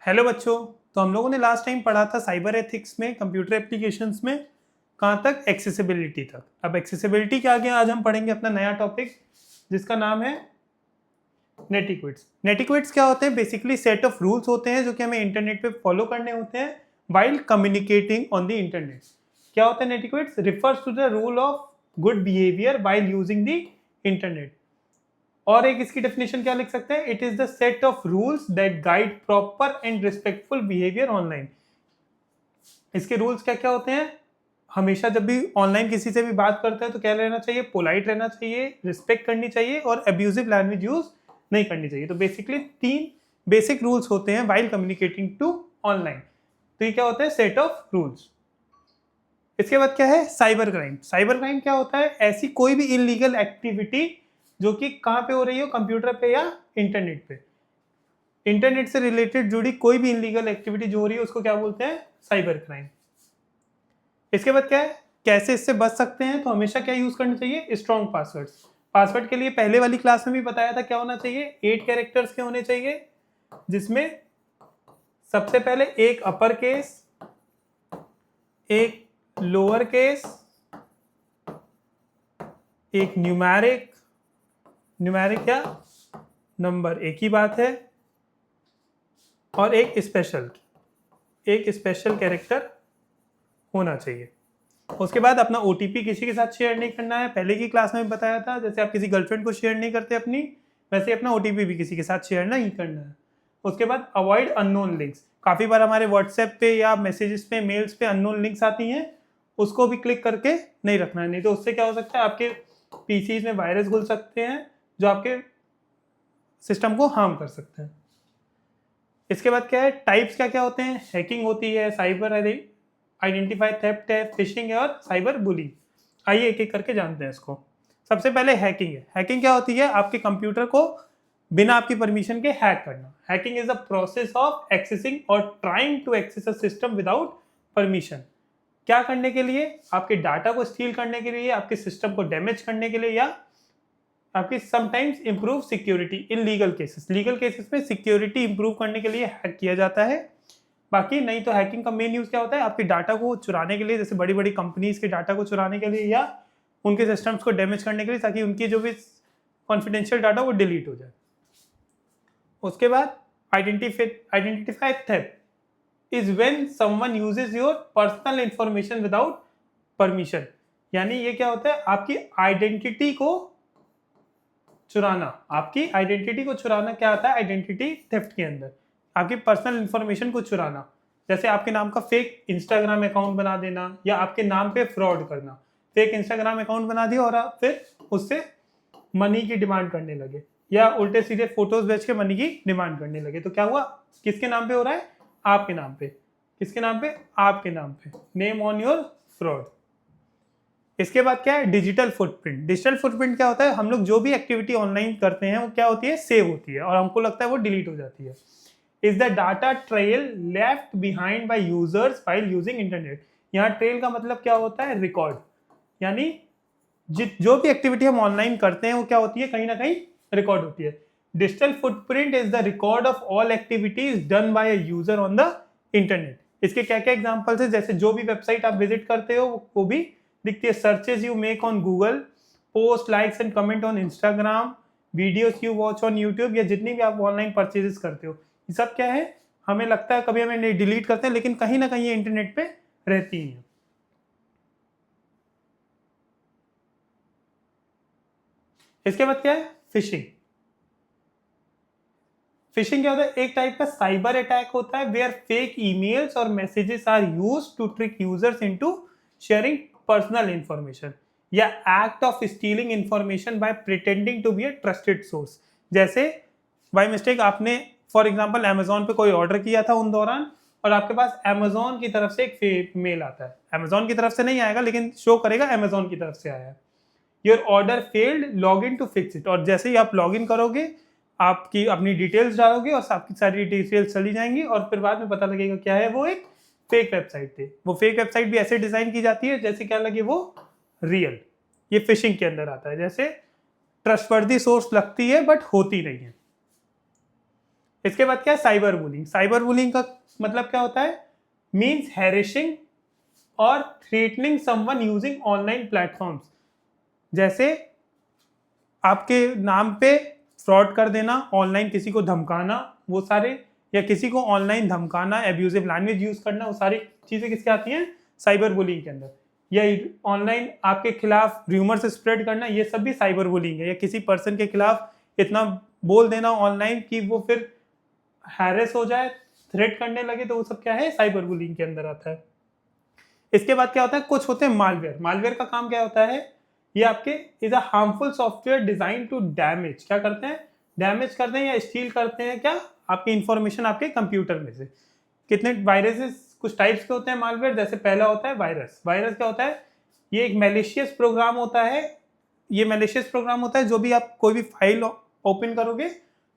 Hello बच्चों। तो हम लोगों ने लास्ट टाइम पढ़ा था साइबर एथिक्स में, कंप्यूटर एप्लीकेशंस में, कहाँ तक, एक्सेसिबिलिटी तक। अब एक्सेसिबिलिटी के आगे आज हम पढ़ेंगे अपना नया टॉपिक जिसका नाम है नेटिक्विट्स। नेटिक्विट्स क्या होते हैं? बेसिकली सेट ऑफ रूल्स होते हैं जो कि हमें इंटरनेट पे फॉलो करने होते हैं while communicating on the internet. क्या होता है netiquettes? Refers to the rule of good behaviour while using the internet. और एक इसकी डेफिनेशन क्या लिख सकते हैं? It is the set of rules that guide proper and respectful behaviour online. इसके रूल्स क्या क्या होते हैं? हमेशा जब भी ऑनलाइन किसी से भी बात करते हैं तो क्या रहना चाहिए? पोलाइट रहना चाहिए, रिस्पेक्ट करनी चाहिए और अब्यूजिव लैंग्वेज यूज नहीं करनी चाहिए। तो बेसिकली 3 बेसिक रूल्स होते हैं वाइल कम्युनिकेटिंग टू ऑनलाइन। तो ये क्या होता है? Set of rules. इसके बाद क्या है? Cyber crime. साइबर क्राइम क्या होता है? ऐसी कोई भी इलीगल एक्टिविटी जो कि कहाँ पे हो रही हो, कंप्यूटर पे या इंटरनेट पे। इंटरनेट से रिलेटेड जुड़ी कोई भी इलीगल एक्टिविटी जो हो रही है उसको क्या बोलते हैं? Cyber crime. इसके बाद क्या है? कैसे इससे बच सकते हैं? तो हमेशा क्या यूज करना चाहिए? Strong passwords. पासवर्ड के लिए पहले वाली क्लास में भी बताया था क्या होना चाहिए? 8 कैरेक्टर्स के होने चाहिए, जिसमें सबसे पहले एक अपर केस, एक लोअर केस, एक न्यूमेरिक, न्यूमेरिक क्या नंबर एक ही बात है, और एक स्पेशल कैरेक्टर होना चाहिए। उसके बाद अपना ओटीपी किसी के साथ शेयर नहीं करना है। पहले की क्लास में बताया था जैसे आप किसी गर्लफ्रेंड को शेयर नहीं करते अपनी, वैसे अपना ओटीपी भी किसी के साथ शेयर नहीं करना है। उसके बाद अवॉइड अननोन लिंक्स। काफ़ी बार हमारे व्हाट्सएप पे या मैसेजेस पे, मेल्स पे अननोन लिंक्स आती हैं, उसको भी क्लिक करके नहीं रखना है, नहीं तो उससे क्या हो सकता है? आपके पीसीज में वायरस घुल सकते हैं जो आपके सिस्टम को हार्म कर सकते हैं। इसके बाद क्या है? टाइप्स क्या क्या होते हैं? हैकिंग होती है, साइबर आइडेंटिफाई थेफ्ट है, फिशिंग है और साइबर बुलिंग। आइए एक एक करके जानते हैं इसको। सबसे पहले हैकिंग है। हैकिंग क्या होती है? आपके कंप्यूटर को बिना आपकी परमिशन के हैक करना। Hacking is the process of accessing और trying to access a system without permission. क्या करने के लिए? आपके डाटा को स्टील करने के लिए, आपके सिस्टम को डैमेज करने के लिए, या आपकी sometimes improve security in legal cases. Legal cases में सिक्योरिटी इंप्रूव करने के लिए हैक किया जाता है। बाकी नहीं तो हैकिंग का मेन यूज क्या होता है? आपके डाटा को चुराने के लिए, जैसे बड़ी बड़ी कंपनीज के डाटा को चुराने के लिए या उनके सिस्टम्स को डैमेज करने के लिए, ताकि उनकी जो भी कॉन्फिडेंशियल डाटा वो डिलीट हो जाए। उसके बाद identify theft is when someone uses your personal information without permission. यानी ये क्या होता है? आपकी आइडेंटिटी को चुराना। आपकी आइडेंटिटी को चुराना क्या आता है आइडेंटिटी थेफ्ट के अंदर? आपकी पर्सनल इंफॉर्मेशन को चुराना। जैसे आपके नाम का फेक इंस्टाग्राम अकाउंट बना देना, या आपके नाम पे फ्रॉड करना। फेक इंस्टाग्राम अकाउंट बना दिया और आप फिर उससे मनी की डिमांड करने लगे, या उल्टे सीधे फोटोज बेच के मनी की डिमांड करने लगे। तो क्या हुआ? किसके नाम पे हो रहा है? आपके नाम पे। किसके नाम पे? आपके नाम पे। Name on your fraud. इसके बाद क्या है? Digital footprint. डिजिटल फुटप्रिंट क्या होता है? हम लोग जो भी एक्टिविटी ऑनलाइन करते हैं वो क्या होती है? सेव होती है और हमको लगता है वो डिलीट हो जाती है। Is the data trail left behind by users while using internet. यहाँ ट्रेल का मतलब क्या होता है? रिकॉर्ड। यानी जो भी एक्टिविटी हम ऑनलाइन करते हैं वो क्या होती है? कहीं ना कहीं रिकॉर्ड होती है। Digital footprint is the record of all activities done by a user on the internet. इसके क्या क्या एग्जांपल्स है? जैसे जो भी वेबसाइट आप विजिट करते हो वो भी दिखती है। Searches you make on Google, post, likes and comment on Instagram, videos you watch on YouTube, या जितनी भी आप ऑनलाइन परचेजेस करते हो, ये सब क्या है? हमें लगता है कभी हमें डिलीट करते हैं, लेकिन कहीं ना कहीं ये इंटरनेट पे रहती हैं। इसके बाद क्या है? फिशिंग। फिशिंग क्या होता है? एक टाइप का साइबर अटैक होता है वेयर फेक ईमेल्स और messages are used to trick users into sharing personal information, या act of stealing information by pretending to be a trusted source. जैसे बाय मिस्टेक आपने फॉर एग्जांपल अमेजोन पे कोई order किया था उन दौरान, और आपके पास अमेजोन की तरफ से एक फेक मेल आता है। अमेजोन की तरफ से नहीं आएगा लेकिन शो करेगा अमेजोन की तरफ से आया है। Your order failed, log in to fix it. और जैसे ही आप लॉग इन करोगे, आपकी अपनी डिटेल्स डालोगे और आपकी सारी डिटेल्स चली जाएंगी, और फिर बाद में पता लगेगा क्या है? वो एक फेक वेबसाइट थी। वो फेक वेबसाइट भी ऐसे डिजाइन की जाती है जैसे क्या लगे वो रियल। ये फिशिंग के अंदर आता है। जैसे ट्रस्टवर्दी सोर्स लगती है बट होती नहीं है। इसके बाद क्या है, साइबर बुलिंग। साइबर बुलिंग का मतलब क्या होता है, मीन्स हैरेसिंग और threatening someone using online platforms. जैसे आपके नाम पे फ्रॉड कर देना, ऑनलाइन किसी को धमकाना, वो सारे, या किसी को ऑनलाइन धमकाना, एब्यूजिव लैंग्वेज यूज करना, वो सारी चीजें किसके आती हैं, साइबर बुलिंग के अंदर। या ऑनलाइन आपके खिलाफ र्यूमर्स स्प्रेड करना, ये सब भी साइबर बुलिंग है। या किसी पर्सन के खिलाफ इतना बोल देना ऑनलाइन कि वो फिर हैरेस हो जाए, थ्रेट करने लगे, तो वो सब क्या है, साइबर बुलिंग के अंदर आता है। इसके बाद क्या होता है, कुछ होते हैं मालवेयर। मालवेयर का काम क्या होता है, ये आपके is a harmful software design to damage, क्या करते हैं, डैमेज करते हैं या स्टील करते हैं क्या, आपकी इंफॉर्मेशन आपके कंप्यूटर में से। कितने वायरसेस, कुछ टाइप्स के होते हैं मालवेयर। जैसे पहला होता है वायरस। वायरस क्या होता है, ये एक मैलिशियस प्रोग्राम होता है। ये मैलिशियस प्रोग्राम होता है, जो भी आप कोई भी फाइल ओपन करोगे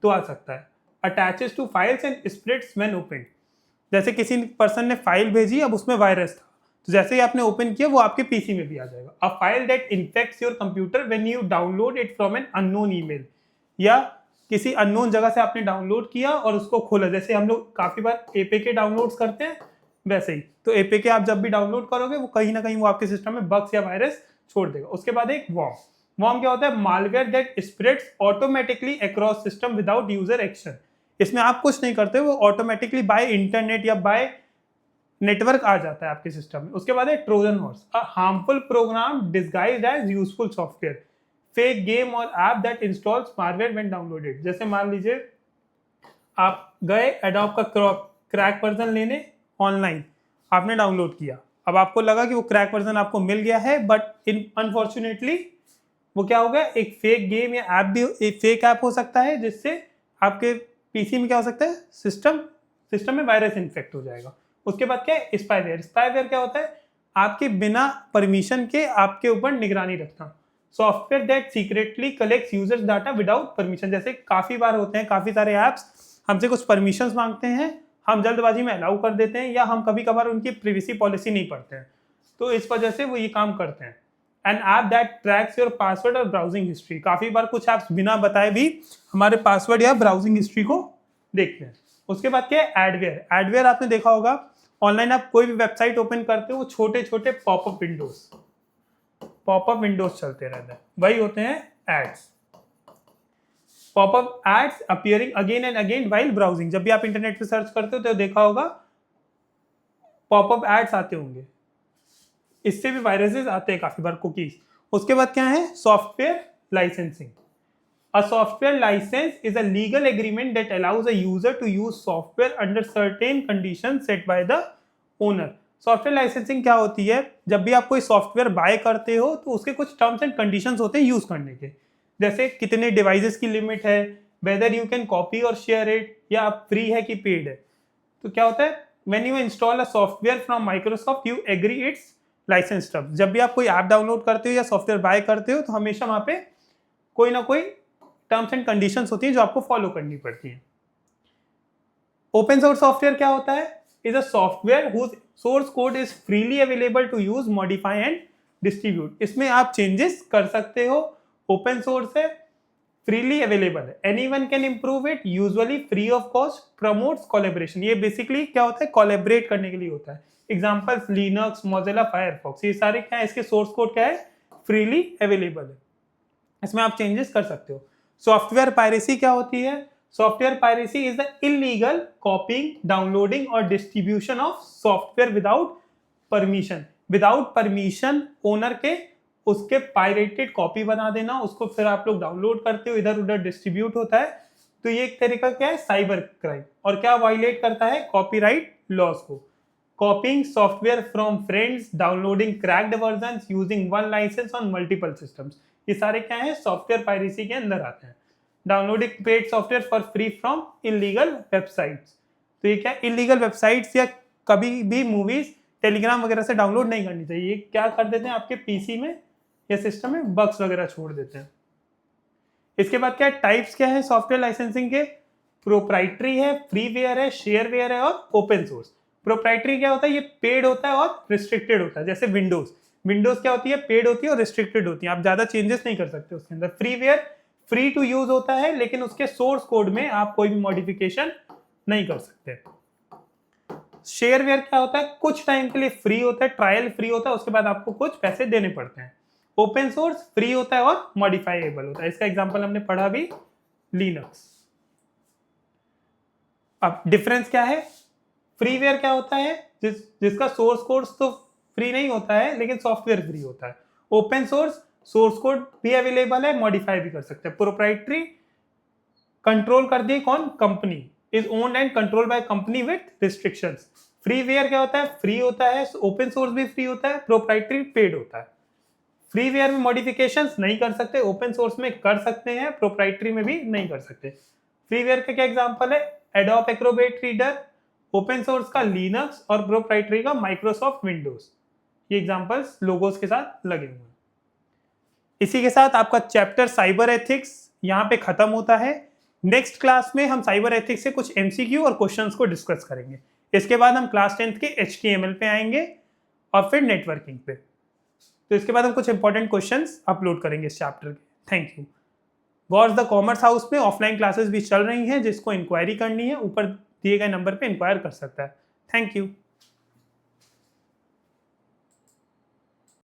तो आ सकता है। Attaches to files and splits when open. जैसे किसी पर्सन ने फाइल भेजी, अब उसमें वायरस था, तो जैसे ही आपने ओपन किया वो आपके पीसी में भी आ जाएगा। A file that infects your computer when you download it from an unknown email, या किसी अननोन जगह से आपने डाउनलोड किया और उसको खोला। जैसे हम लोग काफी बार एपीके डाउनलोड्स करते हैं, वैसे ही तो एपीके आप जब भी डाउनलोड करोगे वो कहीं ना कहीं वो आपके सिस्टम में बग्स या वायरस छोड़ देगा। उसके बाद एक वॉर्म। वॉर्म क्या होता है, malware that spreads automatically across system without user action. इसमें आप कुछ नहीं करते, वो ऑटोमेटिकली बाय इंटरनेट या बाय नेटवर्क आ जाता है आपके सिस्टम में। उसके बाद है Trojan horse, a harmful program disguised as useful software, fake game और app that installs malware when downloaded. जैसे मान लीजिए आप गए एडोब का क्रैक वर्जन लेने ऑनलाइन, आपने डाउनलोड किया, अब आपको लगा कि वो क्रैक वर्जन आपको मिल गया है, बट इन अनफॉर्चुनेटली वो क्या हो गया, एक फेक गेम या ऐप भी, एक फेक ऐप हो सकता है जिससे आपके पीसी में क्या हो सकता है, सिस्टम में वायरस इन्फेक्ट हो जाएगा। उसके बाद क्या है, स्पाईवेयर। स्पाईवेयर क्या होता है, आपके बिना परमिशन के आपके ऊपर निगरानी रखना। Software that secretly collects users data without permission. जैसे काफी बार होते हैं, काफी सारे ऐप्स हमसे कुछ परमिशंस मांगते हैं, हम जल्दबाजी में अलाउ कर देते हैं, या हम कभी कभार उनकी प्रिवेसी पॉलिसी नहीं पढ़ते हैं, तो इस वजह से वो ये काम करते हैं। An app that tracks your password और ब्राउजिंग हिस्ट्री। काफी बार कुछ ऐप्स बिना बताए भी हमारे पासवर्ड या ब्राउजिंग हिस्ट्री को देखते हैं। उसके बाद क्या है, एडवेयर। एडवेयर आपने देखा होगा, ऑनलाइन आप कोई भी वेबसाइट ओपन करते हो, छोटे छोटे पॉपअप विंडोज चलते रहते हैं, वही होते हैं ads. Popup ads appearing again and again while browsing. जब भी आप इंटरनेट पे सर्च करते हो तो देखा होगा पॉपअप एड्स आते होंगे, इससे भी वायरसेस आते हैं काफी बार, कुकीज। उसके बाद क्या है, software licensing. A software license is a legal agreement that allows a user to use software under certain conditions set by the owner. Software licensing क्या होती है, जब भी आप कोई सॉफ्टवेयर बाय करते हो तो उसके कुछ टर्म्स एंड कंडीशंस होते हैं यूज करने के। जैसे कितने डिवाइसेस की लिमिट है, वेदर यू कैन कॉपी और शेयर इट, या फ्री है कि पेड है। तो क्या होता है, when you install a software from Microsoft you agree its license terms. जब भी आप कोई ऐप डाउनलोड करते हो या सॉफ्टवेयर बाय करते हो तो हमेशा वहां पे कोई ना कोई टर्म्स एंड कंडीशंस होती हैं जो आपको फॉलो करनी पड़ती हैं। ओपन सोर्स सॉफ्टवेयर क्या होता है, is a software whose source code is freely available to use, modify and distribute. इसमें आप चेंजेस कर सकते हो, ओपन सोर्स है, फ्रीली अवेलेबल है, anyone can improve it, usually free of cost, promotes collaboration. ये बेसिकली क्या होता है, कोलैबोरेट करने के लिए होता है। एग्जांपल्स लिनक्स, मोजिला फायरफॉक्स, ये सारे क्या है, इसके सोर्स कोड क्या है, फ्रीली अवेलेबल है, इसमें आप चेंजेस कर सकते हो। सॉफ्टवेयर पायरेसी क्या होती है, software piracy is the illegal copying, downloading और distribution of software without permission. Without permission owner के उसके पायरेटेड कॉपी बना देना, उसको फिर आप लोग डाउनलोड करते हो, इधर उधर डिस्ट्रीब्यूट होता है, तो ये एक तरीका क्या है, साइबर क्राइम। और क्या वायलेट करता है, कॉपीराइट लॉज को। Copying software from friends, downloading cracked versions, using one license on multiple systems, ये सारे क्या है, सॉफ्टवेयर पायरेसी के अंदर आते हैं। Downloading paid software for free from illegal websites, तो ये क्या, इलीगल वेबसाइट्स या कभी भी मूवीज टेलीग्राम वगैरह से डाउनलोड नहीं करनी चाहिए। ये क्या कर देते हैं, आपके पीसी में या सिस्टम में बग्स वगैरह छोड़ देते हैं। इसके बाद क्या, टाइप्स क्या है सॉफ्टवेयर लाइसेंसिंग के, प्रोप्राइटरी है, फ्रीवेयर है, शेयरवेयर है और ओपन सोर्स। प्रोप्राइटरी क्या होता है, ये पेड होता है और रिस्ट्रिक्टेड होता है। जैसे विंडोज क्या होती है, पेड होती है और रिस्ट्रिक्टेड होती है, आप ज्यादा चेंजेस नहीं कर सकते उसके अंदर। फ्रीवेयर फ्री टू यूज होता है, लेकिन उसके सोर्स कोड में आप कोई भी मॉडिफिकेशन नहीं कर सकते। शेयरवेयर क्या होता है, कुछ टाइम के लिए फ्री होता है, ट्रायल फ्री होता है, उसके बाद आपको कुछ पैसे देने पड़ते हैं। ओपन सोर्स फ्री होता है और मॉडिफाइएबल होता है। इसका एग्जांपल हमने पढ़ा भी, लिनक्स। अब डिफरेंस क्या है, फ्रीवेयर क्या होता है, जिसका सोर्स कोड तो फ्री नहीं होता है लेकिन सॉफ्टवेयर फ्री होता है। ओपन सोर्स कोड भी अवेलेबल है, मॉडिफाई भी कर सकते हैं। प्रोप्राइटरी कंट्रोल कर दी कौन, company, is owned and control by company with restrictions. Freeware क्या होता है, फ्री होता है, ओपन सोर्स भी फ्री होता है, प्रोप्राइटरी पेड होता है। फ्रीवेयर में मॉडिफिकेशंस नहीं कर सकते, ओपन सोर्स में कर सकते हैं, प्रोप्राइटरी में भी नहीं कर सकते। फ्रीवेयर का क्या एग्जांपल है, adobe Acrobat reader, open source का लिनक्स और प्रोप्राइटरी का माइक्रोसॉफ्ट विंडोज। ये एग्जांपल्स लोगोस के साथ लगे हुए हैं। इसी के साथ आपका चैप्टर साइबर एथिक्स यहाँ पे खत्म होता है। नेक्स्ट क्लास में हम साइबर एथिक्स से कुछ एमसीक्यू और क्वेश्चंस को डिस्कस करेंगे। इसके बाद हम क्लास 10th के HTML पे आएंगे और फिर नेटवर्किंग पे। तो इसके बाद हम कुछ इंपॉर्टेंट क्वेश्चंस अपलोड करेंगे इस चैप्टर के। Thank you. Gods the commerce house में ऑफलाइन क्लासेस भी चल रही हैं, जिसको इंक्वायरी करनी है ऊपर दिए गए नंबर पे इंक्वायर कर सकता है। Thank you.